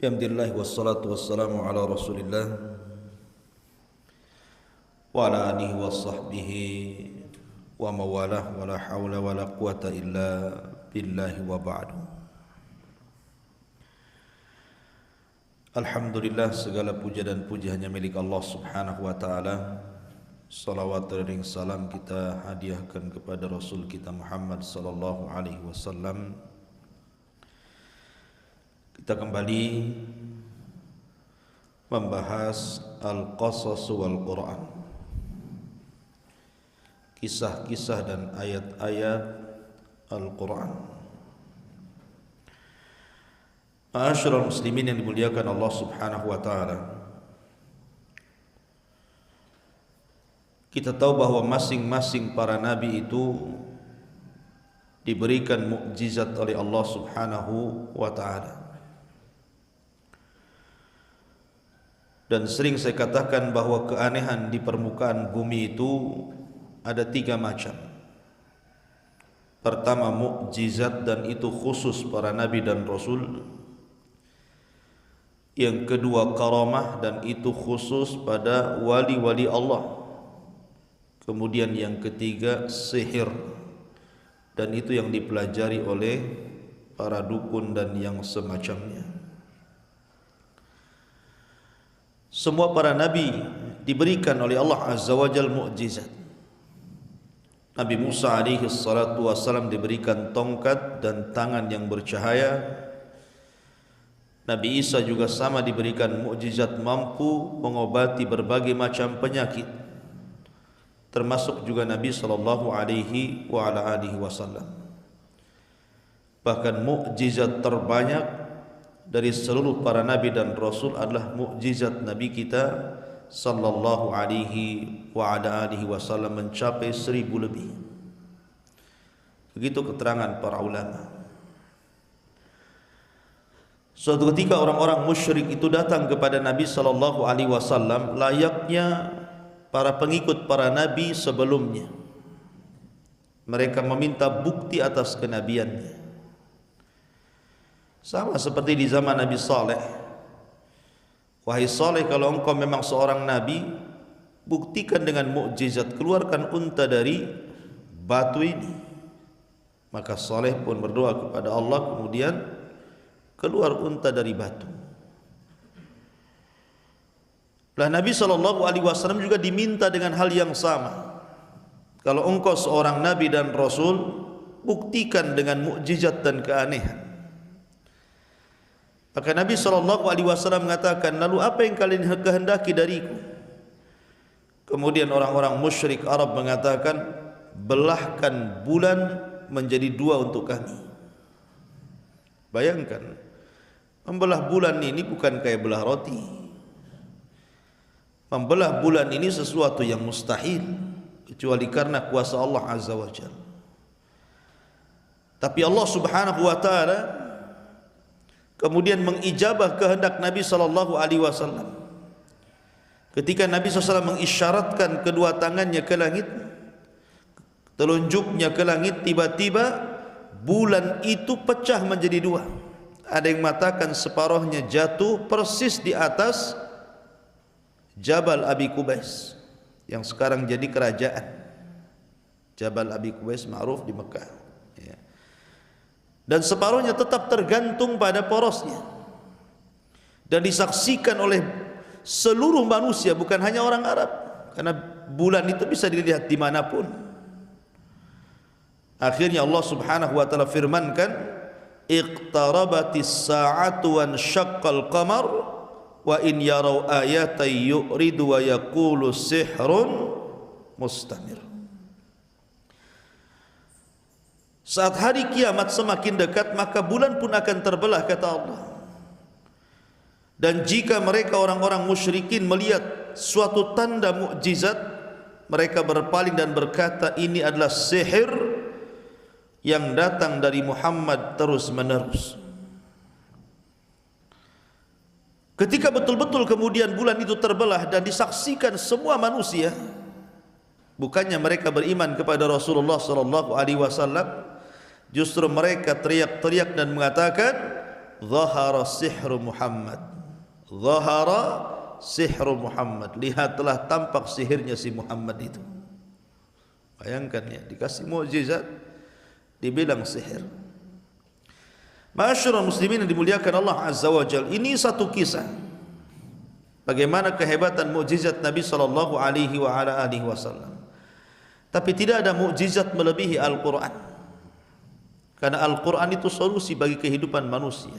Alhamdulillah wassalatu wassalamu ala Rasulillah wa ala alihi wa sahbihi wa mawalah wa la hawla wa la quwata illa billahi wa ba'du. Alhamdulillah, segala puja dan puji hanya milik Allah subhanahu wa ta'ala. Salawat dan salam kita hadiahkan kepada Rasul kita Muhammad sallallahu alaihi wasallam. Kita kembali membahas Al-Qasas wal Quran, kisah-kisah dan ayat-ayat Al-Quran. Ma'asyiral muslimin yang dimuliakan Allah subhanahu wa ta'ala, kita tahu bahwa masing-masing para nabi itu diberikan mukjizat oleh Allah subhanahu wa ta'ala. Dan sering saya katakan bahwa keanehan di permukaan bumi itu ada 3 macam. Pertama, mukjizat, dan itu khusus para nabi dan rasul. Yang kedua, karamah, dan itu khusus pada wali-wali Allah. Kemudian yang ketiga, sihir, dan itu yang dipelajari oleh para dukun dan yang semacamnya. Semua para nabi diberikan oleh Allah Azza wa Jalla mukjizat. Nabi Musa alaihi salatu wassalam diberikan tongkat dan tangan yang bercahaya. Nabi Isa juga sama diberikan mukjizat mampu mengobati berbagai macam penyakit, termasuk juga Nabi sallallahu alaihi wa ala alihi wasallam. Bahkan mukjizat terbanyak dari seluruh para nabi dan rasul adalah mukjizat nabi kita sallallahu alaihi wa ala alihi wasallam, mencapai 1000 lebih. Begitu keterangan para ulama. Suatu ketika orang-orang musyrik itu datang kepada Nabi sallallahu alaihi wasallam layaknya para pengikut para nabi sebelumnya. Mereka meminta bukti atas kenabiannya. Sama seperti di zaman Nabi Saleh. Wahai Saleh, kalau engkau memang seorang nabi, buktikan dengan mukjizat, keluarkan unta dari batu ini. Maka Saleh pun berdoa kepada Allah, kemudian keluar unta dari batu. Lah Nabi SAW juga diminta dengan hal yang sama. Kalau engkau seorang nabi dan rasul, buktikan dengan mukjizat dan keanehan. Maka Nabi SAW mengatakan, lalu apa yang kalian kehendaki dariku? Kemudian orang-orang musyrik Arab mengatakan, belahkan bulan menjadi 2 untuk kami. Bayangkan, membelah bulan ini bukan kayak belah roti. Membelah bulan ini sesuatu yang mustahil, kecuali karena kuasa Allah Azza wa Jalla. Tapi Allah subhanahu wa ta'ala kemudian mengijabah kehendak Nabi sallallahu alaihi wasallam. Ketika Nabi SAW mengisyaratkan kedua tangannya ke langit, telunjuknya ke langit, tiba-tiba bulan itu pecah menjadi 2. Ada yang mengatakan separuhnya jatuh persis di atas Jabal Abi Qubais yang sekarang jadi kerajaan. Jabal Abi Qubais ma'ruf di Mekah, ya. Dan separuhnya tetap tergantung pada porosnya dan disaksikan oleh seluruh manusia, bukan hanya orang Arab, karena bulan itu bisa dilihat dimanapun. Akhirnya Allah subhanahu wa ta'ala firmankan, iqtarabatis sa'atu wan syaqqal qamar wa in yarau ayatan yu'ridu wa yaqulu sihrun mustamir. Saat hari kiamat semakin dekat, maka bulan pun akan terbelah, kata Allah. Dan jika mereka orang-orang musyrikin melihat suatu tanda mukjizat, mereka berpaling dan berkata, ini adalah sihir yang datang dari Muhammad terus menerus. Ketika betul-betul kemudian bulan itu terbelah dan disaksikan semua manusia, bukannya mereka beriman kepada Rasulullah sallallahu alaihi wasallam, justru mereka teriak-teriak dan mengatakan, Zahara sihru Muhammad. Zahara sihru Muhammad. Lihatlah tampak sihirnya si Muhammad itu. Bayangkan ya, dikasih mukjizat dibilang sihir. Ma'asyiral muslimin yang dimuliakan Allah Azza wa Jalla, ini satu kisah bagaimana kehebatan mukjizat Nabi sallallahu alaihi wasallam. Tapi tidak ada mukjizat melebihi Al-Qur'an. Karena Al-Qur'an itu solusi bagi kehidupan manusia.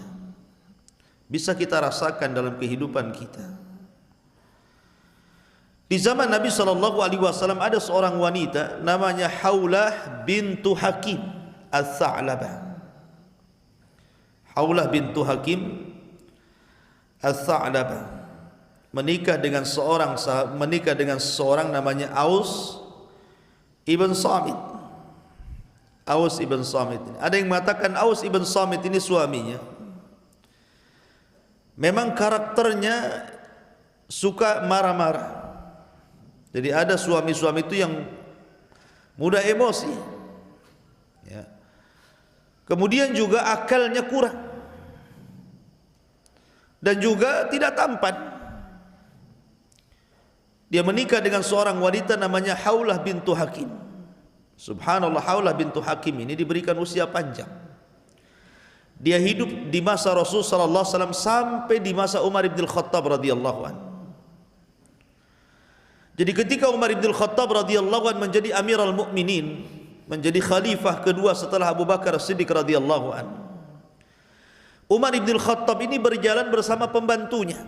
Bisa kita rasakan dalam kehidupan kita. Di zaman Nabi SAW ada seorang wanita namanya Haulah bintu Hakim Al-Tha'labah. Haulah bintu Hakim Al-Tha'labah menikah dengan seorang namanya Aus ibn Samit. Aus ibn Samit. Ada yang mengatakan Aus ibn Samit ini suaminya. Memang karakternya suka marah-marah. Jadi ada suami-suami itu yang mudah emosi, ya. Kemudian juga akalnya kurang dan juga tidak tampan. Dia menikah dengan seorang wanita namanya Haulah bintu Hakim. Subhanallah, Haulah bintu Hakim ini diberikan usia panjang. Dia hidup di masa Rasul sallallahu alaihi wasallam sampai di masa Umar bin Khattab radhiyallahu anhu. Jadi ketika Umar bin Khattab radhiyallahu anhu menjadi Amirul Mukminin, menjadi khalifah kedua setelah Abu Bakar Siddiq radhiyallahu anhu, Umar bin Khattab ini berjalan bersama pembantunya,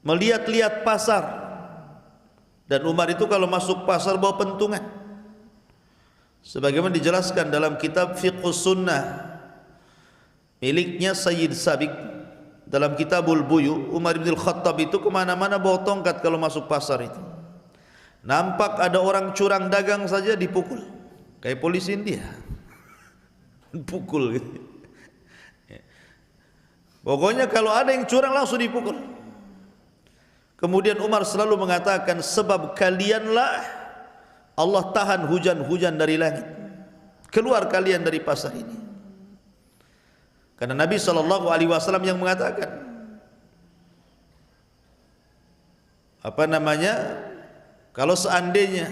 melihat-lihat pasar. Dan Umar itu kalau masuk pasar bawa pentungan, sebagaimana dijelaskan dalam kitab Fiqhus Sunnah miliknya Sayyid Sabiq. Dalam Kitabul Buyu, Umar bin Khattab itu kemana-mana bawa tongkat kalau masuk pasar itu. Nampak ada orang curang dagang saja dipukul, kayak polisi India. Pukul gitu. Pokoknya kalau ada yang curang langsung dipukul. Kemudian Umar selalu mengatakan, sebab kalianlah Allah tahan hujan-hujan dari langit. Keluar kalian dari pasar ini. Karena Nabi SAW yang mengatakan, kalau seandainya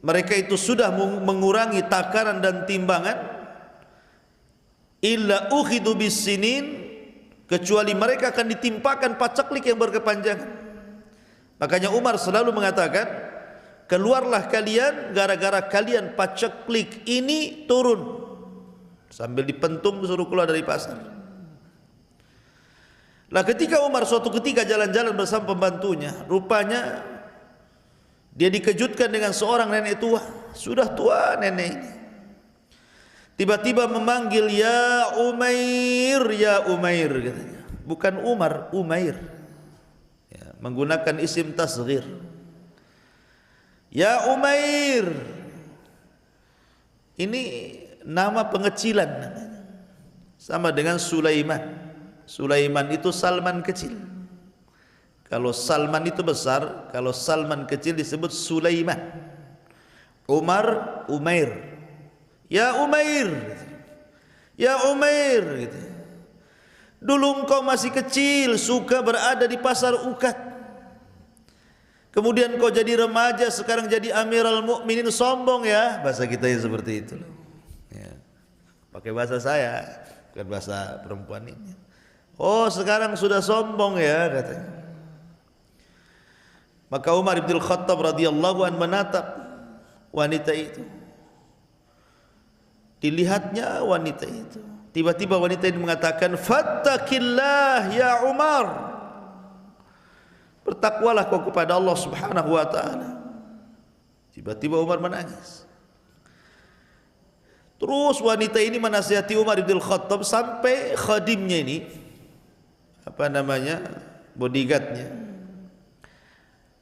mereka itu sudah mengurangi takaran dan timbangan, illa ukhidu bisinin, kecuali mereka akan ditimpakan pacaklik yang berkepanjangan. Makanya Umar selalu mengatakan, keluarlah kalian gara-gara kalian pacaklik ini turun. Sambil dipentung suruh keluar dari pasar. Lah ketika Umar suatu ketika jalan-jalan bersama pembantunya, rupanya dia dikejutkan dengan seorang nenek tua. Sudah tua nenek ini. Tiba-tiba memanggil, ya Umair, ya Umair katanya. Bukan Umar, Umair. Ya, menggunakan isim tasghir. Ya Umair. Ini nama pengecilan namanya. Sama dengan Sulaiman. Sulaiman itu Salman kecil. Kalau Salman itu besar, kalau Salman kecil disebut Sulaiman. Umar, Umair. Ya Umair. Ya Umair gitu. Dulu engkau masih kecil, suka berada di pasar Ukat. Kemudian kau jadi remaja, sekarang jadi Amirul Mukminin, sombong ya. Bahasa kita ya seperti itu loh. Ya. Pakai bahasa saya, bukan bahasa perempuan ini. Oh, sekarang sudah sombong ya katanya. Maka Umar bin Khattab radhiyallahu anhu menatap wanita itu. Dilihatnya wanita itu. Tiba-tiba wanita ini mengatakan, "Fattaqillah ya Umar." Bertakwalah kau kepada Allah Subhanahu wa taala. Tiba-tiba Umar menangis. Terus wanita ini menasihati Umar bin Khattab sampai khadimnya ini, bodyguardnya,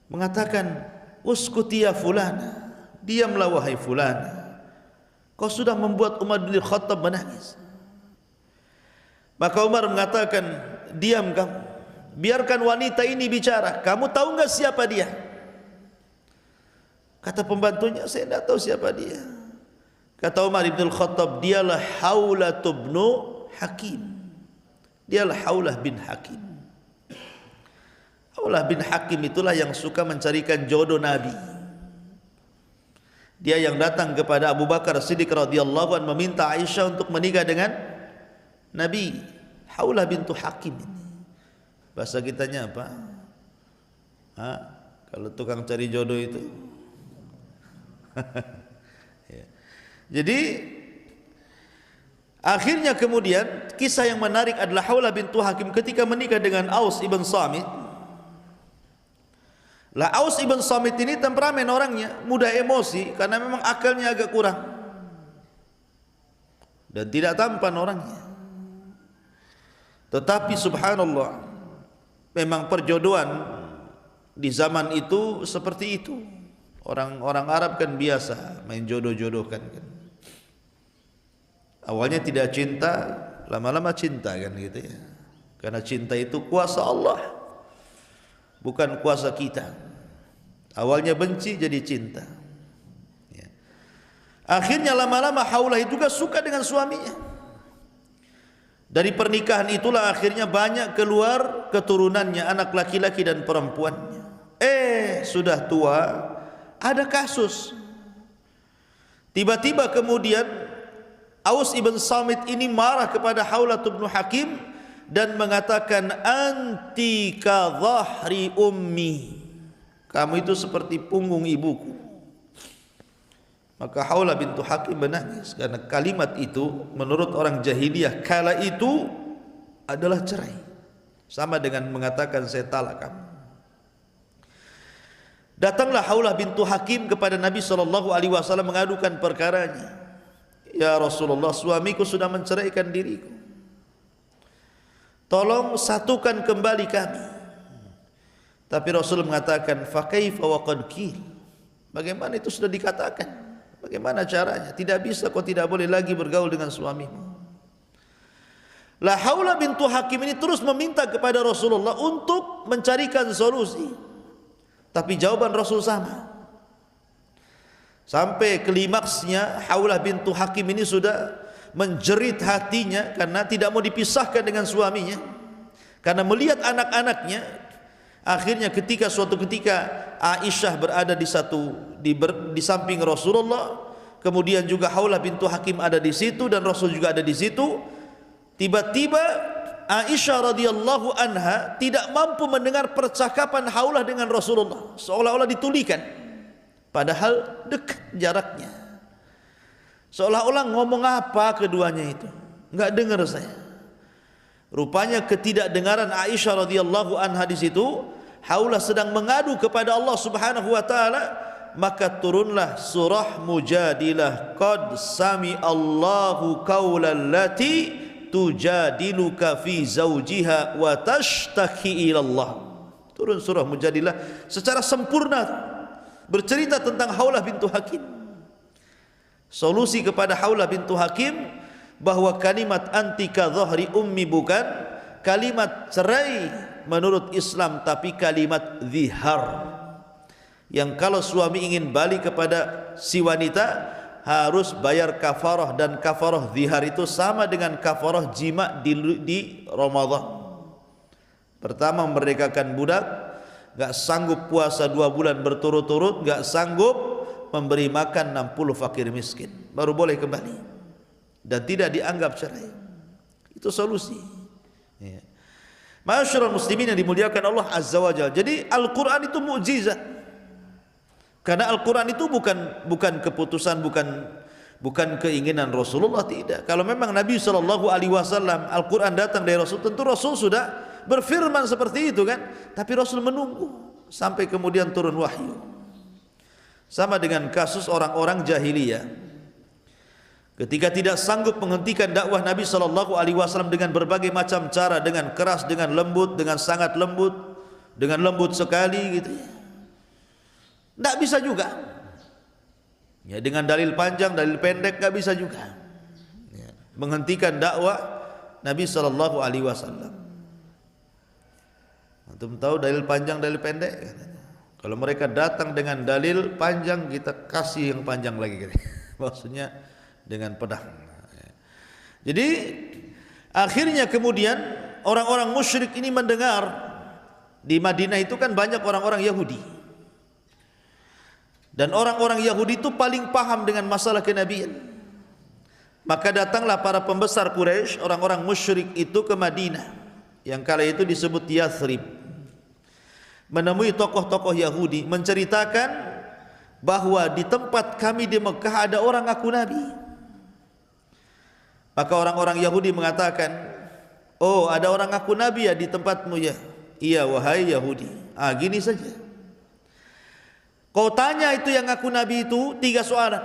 mengatakan, "Uskuti ya fulana, diamlah wahai fulana. Kau sudah membuat Umar bin Khattab menangis." Maka Umar mengatakan, "Diam kamu, biarkan wanita ini bicara. Kamu tahu enggak siapa dia?" Kata pembantunya, "Saya tidak tahu siapa dia." Kata Umar bin Khattab, "Dialah Haulah bin Hakim." Dialah Haulah bin Hakim. Haulah bin Hakim itulah yang suka mencarikan jodoh Nabi. Dia yang datang kepada Abu Bakar Siddiq radhiyallahu anhu meminta Aisyah untuk menikah dengan Nabi. Haulah bintu Hakim ini. Bahasa kitanya apa? Kalau tukang cari jodoh itu. Ya. Jadi akhirnya kemudian kisah yang menarik adalah Haulah bintu Hakim ketika menikah dengan Aus ibn Samit. Lah Aus ibn Samit ini temperamen orangnya, mudah emosi karena memang akalnya agak kurang dan tidak tampan orangnya. Tetapi subhanallah, memang perjodohan di zaman itu seperti itu. Orang-orang Arab kan biasa main jodoh-jodohkan kan. Awalnya tidak cinta, lama-lama cinta kan gitu ya. Karena cinta itu kuasa Allah, bukan kuasa kita. Awalnya benci jadi cinta. Ya. Akhirnya lama-lama Haulah juga suka dengan suaminya. Dari pernikahan itulah akhirnya banyak keluar keturunannya, anak laki-laki dan perempuannya. Sudah tua, ada kasus. Tiba-tiba kemudian Aus ibn Samit ini marah kepada Haulah bin Hakim dan mengatakan, anti ka dhahri ummi, kamu itu seperti punggung ibuku. Maka Haulah bintu Hakim menangis karena kalimat itu menurut orang jahiliyah kala itu adalah cerai, sama dengan mengatakan saya talak kamu. Datanglah Haulah bintu Hakim kepada Nabi SAW mengadukan perkaranya. Ya Rasulullah, suamiku sudah menceraikan diriku, tolong satukan kembali kami. Tapi Rasul mengatakan, fa kaifa wa qad qil, bagaimana itu sudah dikatakan, bagaimana caranya? Tidak bisa, kau tidak boleh lagi bergaul dengan suamimu. La Haulah bintu Hakim ini terus meminta kepada Rasulullah untuk mencarikan solusi, tapi jawaban Rasul sama. Sampai klimaksnya Haulah bintu Hakim ini sudah menjerit hatinya karena tidak mau dipisahkan dengan suaminya, karena melihat anak-anaknya. Akhirnya ketika suatu ketika Aisyah berada di samping Rasulullah, kemudian juga Haulah bintu Hakim ada di situ dan Rasul juga ada di situ. Tiba-tiba Aisyah radhiyallahu anha tidak mampu mendengar percakapan Haulah dengan Rasulullah, seolah-olah ditulikan, padahal dekat jaraknya. Seolah-olah ngomong apa keduanya itu, enggak dengar saya. Rupanya ketidakdengaran Aisyah radhiyallahu anha di situ. Haulah sedang mengadu kepada Allah Subhanahu wa taala, maka turunlah surah Mujadilah, qad sami Allahu qaulal lati tujadiluka fi zawjiha wa tashtaki ila Allah. Turun surah Mujadilah secara sempurna bercerita tentang Haulah bintu Hakim. Solusi kepada Haulah bintu Hakim bahwa kalimat antika dhahri ummi bukan kalimat cerai menurut Islam, tapi kalimat zihar, yang kalau suami ingin balik kepada si wanita harus bayar kafarah, dan kafarah zihar itu sama dengan kafarah jima di Ramadan. Pertama, memerdekakan budak, gak sanggup puasa 2 bulan berturut-turut, gak sanggup memberi makan 60 fakir miskin, baru boleh kembali dan tidak dianggap cerai. Itu solusi. Ya. Ma'asyiral muslimin yang dimuliakan Allah Azza wa Jalla. Jadi Al-Quran itu mukjizat. Karena Al-Quran itu bukan keputusan, bukan keinginan Rasulullah, tidak. Kalau memang Nabi SAW Al-Quran datang dari Rasul, tentu Rasul sudah berfirman seperti itu kan. Tapi Rasul menunggu sampai kemudian turun wahyu. Sama dengan kasus orang-orang jahiliyah. Ketika tidak sanggup menghentikan dakwah Nabi SAW dengan berbagai macam cara, dengan keras, dengan lembut, dengan sangat lembut, dengan lembut sekali gitu ya, tidak bisa juga. Ya, dengan dalil panjang, dalil pendek tidak bisa juga. Ya, menghentikan dakwah Nabi SAW. Antum tahu dalil panjang, dalil pendek? Kalau mereka datang dengan dalil panjang, kita kasih yang panjang lagi. Maksudnya dengan pedang. Jadi akhirnya kemudian orang-orang musyrik ini mendengar, di Madinah itu kan banyak orang-orang Yahudi, dan orang-orang Yahudi itu paling paham dengan masalah kenabian. Maka datanglah para pembesar Quraisy, orang-orang musyrik itu ke Madinah, yang kala itu disebut Yathrib, menemui tokoh-tokoh Yahudi, menceritakan bahwa di tempat kami di Mekah ada orang ngaku nabi. Maka orang-orang Yahudi mengatakan, oh, ada orang ngaku nabi ya di tempatmu ya? Iya wahai Yahudi. Gini saja, kau tanya itu yang ngaku nabi itu 3 soalan.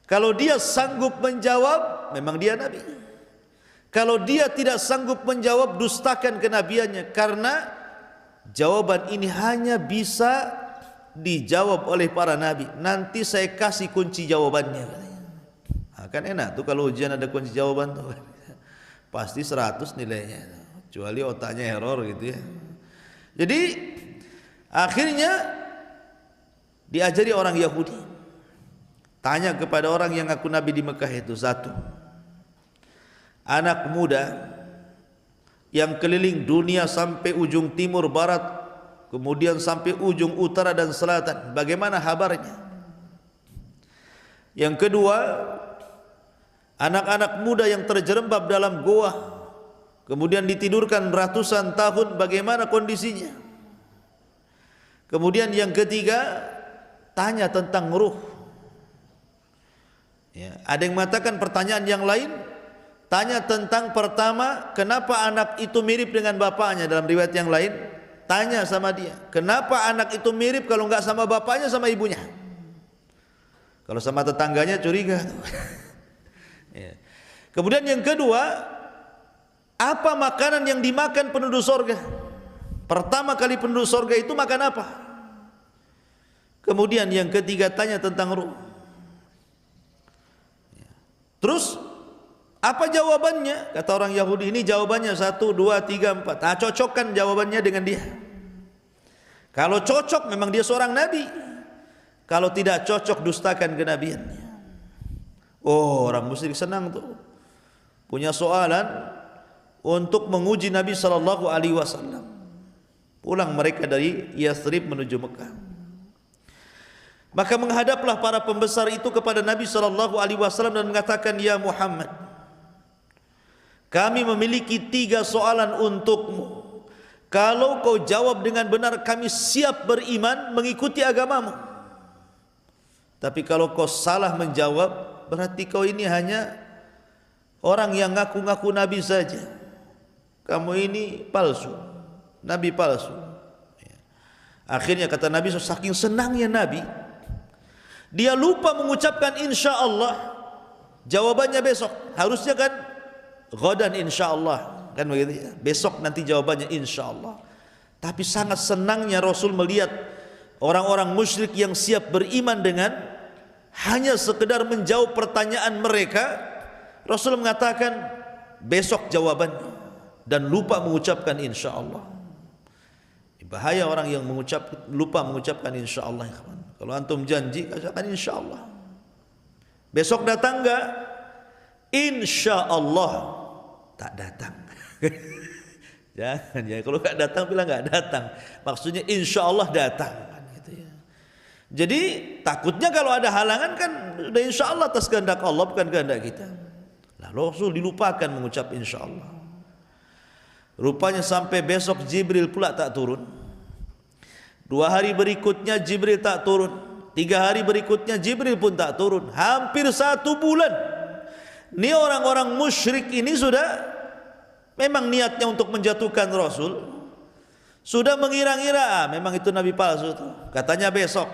Kalau dia sanggup menjawab, memang dia nabi. Kalau dia tidak sanggup menjawab, dustakan kenabiannya, karena jawaban ini hanya bisa dijawab oleh para nabi. Nanti saya kasih kunci jawabannya. Kan enak tuh kalau ujian ada kunci jawaban tuh. Pasti 100 nilainya, kecuali otaknya error gitu ya. Jadi akhirnya diajari orang Yahudi, tanya kepada orang yang ngaku nabi di Mekah itu, 1, anak muda yang keliling dunia sampai ujung timur barat, kemudian sampai ujung utara dan selatan, bagaimana kabarnya? Yang kedua, anak-anak muda yang terjerembab dalam goa, kemudian ditidurkan ratusan tahun, bagaimana kondisinya? Kemudian yang ketiga, tanya tentang ruh. Ya, ada yang mengatakan pertanyaan yang lain, tanya tentang pertama, kenapa anak itu mirip dengan bapaknya. Dalam riwayat yang lain, tanya sama dia, kenapa anak itu mirip kalau enggak sama bapaknya, sama ibunya? Kalau sama tetangganya curiga. Ya. Kemudian yang kedua, apa makanan yang dimakan penduduk surga? Pertama kali penduduk surga itu makan apa? Kemudian yang ketiga, tanya tentang ruh. Terus apa jawabannya? Kata orang Yahudi ini, jawabannya 1, 2, 3, 4. Cocokkan jawabannya dengan dia. Kalau cocok, memang dia seorang nabi. Kalau tidak cocok, dustakan kenabiannya. Oh, orang musyrik senang tuh, punya soalan untuk menguji Nabi sallallahu alaihi wasallam. Pulang mereka dari Yathrib menuju Mekah. Maka menghadaplah para pembesar itu kepada Nabi sallallahu alaihi wasallam dan mengatakan, ya Muhammad, kami memiliki 3 soalan untukmu. Kalau kau jawab dengan benar, kami siap beriman mengikuti agamamu. Tapi kalau kau salah menjawab, berarti kau ini hanya orang yang ngaku-ngaku nabi saja. Kamu ini palsu, nabi palsu. Akhirnya kata Nabi, saking senangnya Nabi, dia lupa mengucapkan insya Allah. Jawabannya besok. Harusnya kan ghadan insya Allah, kan begitu ya? Besok nanti jawabannya insya Allah. Tapi sangat senangnya Rasul melihat orang-orang musyrik yang siap beriman dengan hanya sekedar menjawab pertanyaan mereka. Rasul mengatakan besok jawabannya, dan lupa mengucapkan insya Allah. Bahaya orang yang lupa mengucapkan insya Allah. Kalau antum janji, katakan insya Allah. Besok datang enggak? Insya Allah tak datang. Jangan ya, kalau enggak datang bilang enggak datang. Maksudnya insya Allah datang. Jadi takutnya kalau ada halangan kan sudah insya Allah atas kehendak Allah, bukan kehendak kita. Lalu Rasul dilupakan mengucap insya Allah. Rupanya sampai besok Jibril pula tak turun. 2 hari berikutnya Jibril tak turun. 3 hari berikutnya Jibril pun tak turun. Hampir 1 bulan. Ini orang-orang musyrik ini sudah memang niatnya untuk menjatuhkan Rasul. Sudah mengira-ngira memang itu nabi palsu tuh. Katanya besok.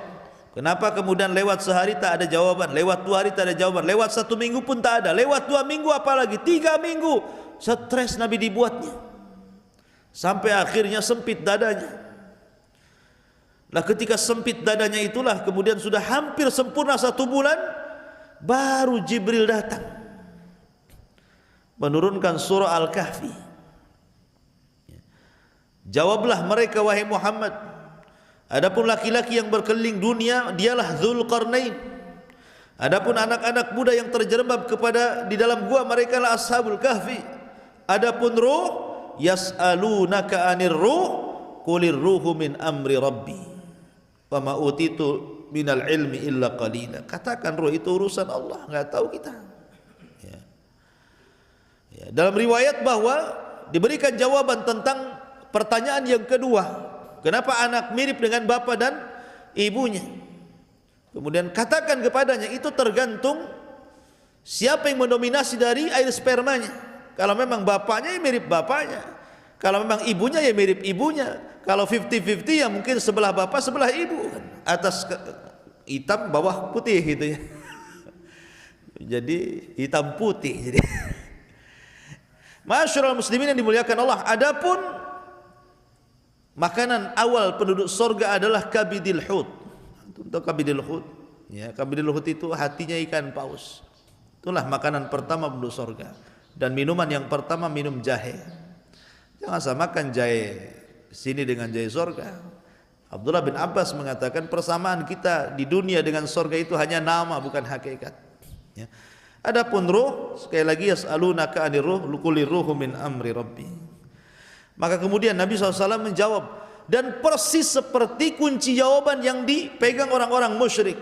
Kenapa kemudian lewat sehari tak ada jawaban, lewat 2 hari tak ada jawaban, lewat 1 minggu pun tak ada, lewat 2 minggu apalagi 3 minggu. Stres Nabi dibuatnya. Sampai akhirnya sempit dadanya. Lah ketika sempit dadanya itulah kemudian sudah hampir sempurna 1 bulan, baru Jibril datang menurunkan surah Al-Kahfi. Jawablah mereka wahai Muhammad, adapun laki-laki yang berkeliling dunia dialah Dzulqarnain. Adapun anak-anak muda yang terjerembab di dalam gua, mereka lah Ashabul Kahfi. Adapun ruh yas'alunaka 'anir ruh qulir ruhu min amri rabbi wa ma utitu minal ilmi illa qalila. Katakan ruh itu urusan Allah, enggak tahu kita. Ya. Ya, dalam riwayat bahwa diberikan jawaban tentang pertanyaan yang kedua, kenapa anak mirip dengan bapa dan ibunya? Kemudian katakan kepadanya, itu tergantung siapa yang mendominasi dari air spermanya. Kalau memang bapaknya ya mirip bapaknya, kalau memang ibunya ya mirip ibunya. Kalau 50-50 ya mungkin sebelah bapak sebelah ibu, atas hitam bawah putih gitu ya. Jadi hitam putih. Jadi Masyarul muslimin yang dimuliakan Allah, adapun makanan awal penduduk surga adalah kabidil hut. Untuk kabidil hut, ya, kabidil hut itu hatinya ikan paus. Itulah makanan pertama penduduk surga. Dan minuman yang pertama minum jahe. Jangan samakan jahe sini dengan jahe surga. Abdullah bin Abbas mengatakan persamaan kita di dunia dengan surga itu hanya nama, bukan hakikat. Ya. Adapun ruh, sekali lagi yas'alunaka 'anir ruh qulir ruhu min amri rabbi. Maka kemudian Nabi SAW menjawab, dan persis seperti kunci jawaban yang dipegang orang-orang musyrik,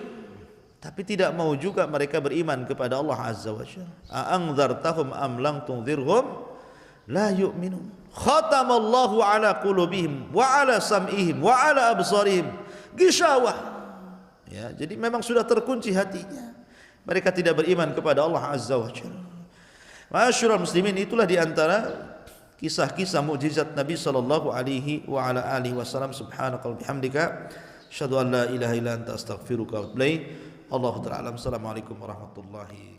tapi tidak mau juga mereka beriman kepada Allah Azza wa Jalla. A'anzartahum am lam tunzirhum la yu'minun. Khatamallahu ala qulubihim wa ala sam'ihim wa ala absarihim ghishawah. Ya, jadi memang sudah terkunci hatinya. Mereka tidak beriman kepada Allah Azza wa Jalla. Masyarul muslimin, itulah di antara kisah-kisah mukjizat Nabi sallallahu alaihi wa ala alihi wasallam. Subhanakallahumma bihamdika asyhadu an la ilaha illa anta astaghfiruka wa atubu ilaik. Allahu ta'ala alam. Assalamualaikum warahmatullahi